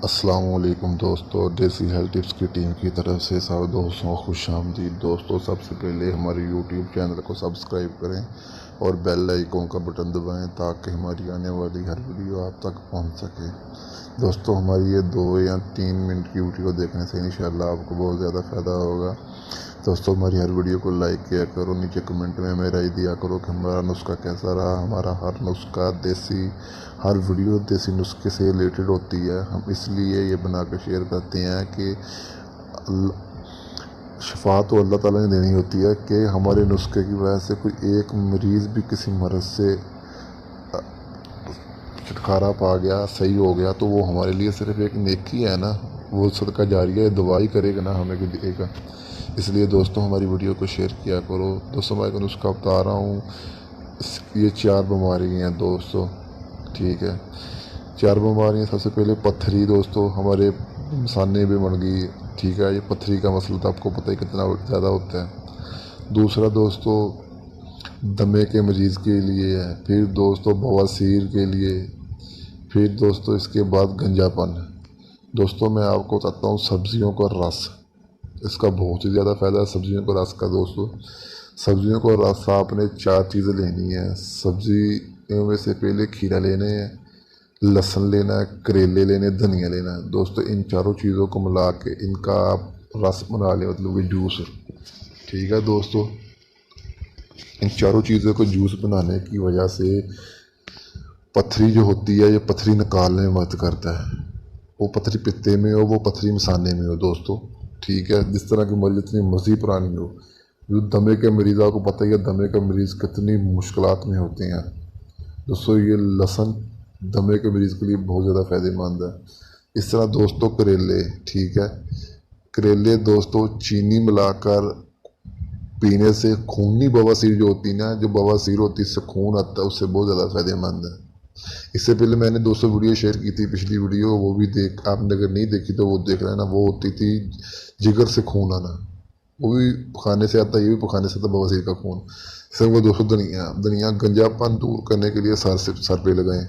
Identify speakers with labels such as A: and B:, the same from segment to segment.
A: अस्सलाम वालेकुम दोस्तों, देसी हेल्थ टिप्स की टीम की तरफ से सब दोस्तों खुश आमदीद। दोस्तों, सबसे पहले हमारे यूट्यूब चैनल को सब्सक्राइब करें और बेल आइकन का बटन दबाएं ताकि हमारी आने वाली हर वीडियो आप तक पहुंच सके। दोस्तों, हमारी ये 2 या 3 मिनट की वीडियो देखने से इंशाल्लाह आपको बहुत ज़्यादा फ़ायदा होगा। दोस्तों, हमारी हर वीडियो को लाइक किया करो, नीचे कमेंट में हमें राय दिया करो कि हमारा नुस्खा कैसा रहा। हमारा हर नुस्खा देसी, हर वीडियो देसी नुस्खे से रिलेटेड होती है। हम इसलिए ये बना कर शेयर करते हैं कि शफा तो अल्लाह ताला ने देनी होती है कि हमारे नुस्खे की वजह से कोई एक मरीज़ भी किसी मर्ज़ से छुटकारा पा गया, सही हो गया, तो वो हमारे लिए सिर्फ एक नेकी है ना, वो सदका जारिया है, दुआ ही करेगा ना हमें कि देगा। इसलिए दोस्तों, हमारी वीडियो को शेयर किया करो। दोस्तों, मैं नुस्खा बता रहा हूँ, ये 4 बीमारी हैं दोस्तों, ठीक है। 4 बीमारियाँ। सबसे पहले पत्थरी दोस्तों, हमारे मसाने में बन गई, ठीक है। ये पत्थरी का मसला तो आपको पता ही कितना ज़्यादा होता है। दूसरा दोस्तों, दमे के मरीज़ के लिए है। फिर दोस्तों, बवासीर के लिए। फिर दोस्तों, इसके बाद गंजापन। दोस्तों, मैं आपको बताता हूँ सब्जियों का रस, इसका बहुत ही ज़्यादा फ़ायदा है सब्जियों को रस का। दोस्तों, सब्जियों को रस आपने 4 चीज़ें लेनी है। सब्जियों में से पहले खीरा लेने हैं, लहसुन लेना है, करेले लेने, धनिया लेना है। दोस्तों, इन चारों चीज़ों को मिला के इनका आप रस बना लें, मतलब कि जूस, ठीक है। दोस्तों, इन चारों चीज़ों को जूस बनाने की वजह से पथरी जो होती है, ये पथरी निकालने में मदद करता है। वो पथरी पित्ते में हो, वो पथरी मसाने में हो दोस्तों, ठीक है। जिस तरह की मरीज जितनी मर्जी पुरानी हो, जो दमे के मरीज़, आपको पता ही है दमे के मरीज़ कितनी मुश्किलात में होते हैं दोस्तों। ये लहसुन दमे के मरीज़ के लिए बहुत ज़्यादा फ़ायदेमंद है। इस तरह दोस्तों, करेले, ठीक है। करेले दोस्तों चीनी मिलाकर पीने से खूनी बवासीर जो होती है ना, जो बवासीर होती है, इससे खून आता है, उससे बहुत ज़्यादा फ़ायदेमंद है। इससे पहले मैंने दोस्तों वीडियो शेयर की थी, पिछली वीडियो, वो भी देख, आपने अगर नहीं देखी तो वो देख लेना। वो होती थी जिगर से खून आना, वो भी पखाने से आता है, ये भी पखाने से आता, बवासीर का खून। सर वो दोस्तों, धनिया, धनिया गंजापन दूर करने के लिए सर पे लगाएं,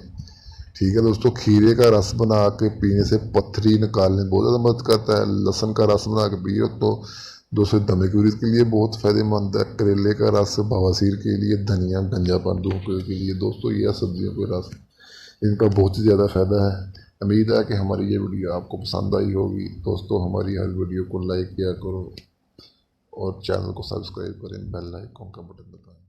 A: ठीक है। दोस्तों, खीरे का रस बना के पीने से पथरी निकालने में बहुत ज़्यादा मदद करता है। लहसुन का रस बना के पिए तो दोस्तों दमे की मरीज के लिए बहुत फ़ायदेमंद है। करेले का रस बवासीर के लिए, धनिया गंजापन दूर करने के लिए। दोस्तों, यह सब्जियों के रस, इनका बहुत ही ज़्यादा फ़ायदा है। उम्मीद है कि हमारी ये वीडियो आपको पसंद आई होगी। दोस्तों, हमारी हर वीडियो को लाइक किया करो और चैनल को सब्सक्राइब करें, बेल आइकन का बटन दबाएं।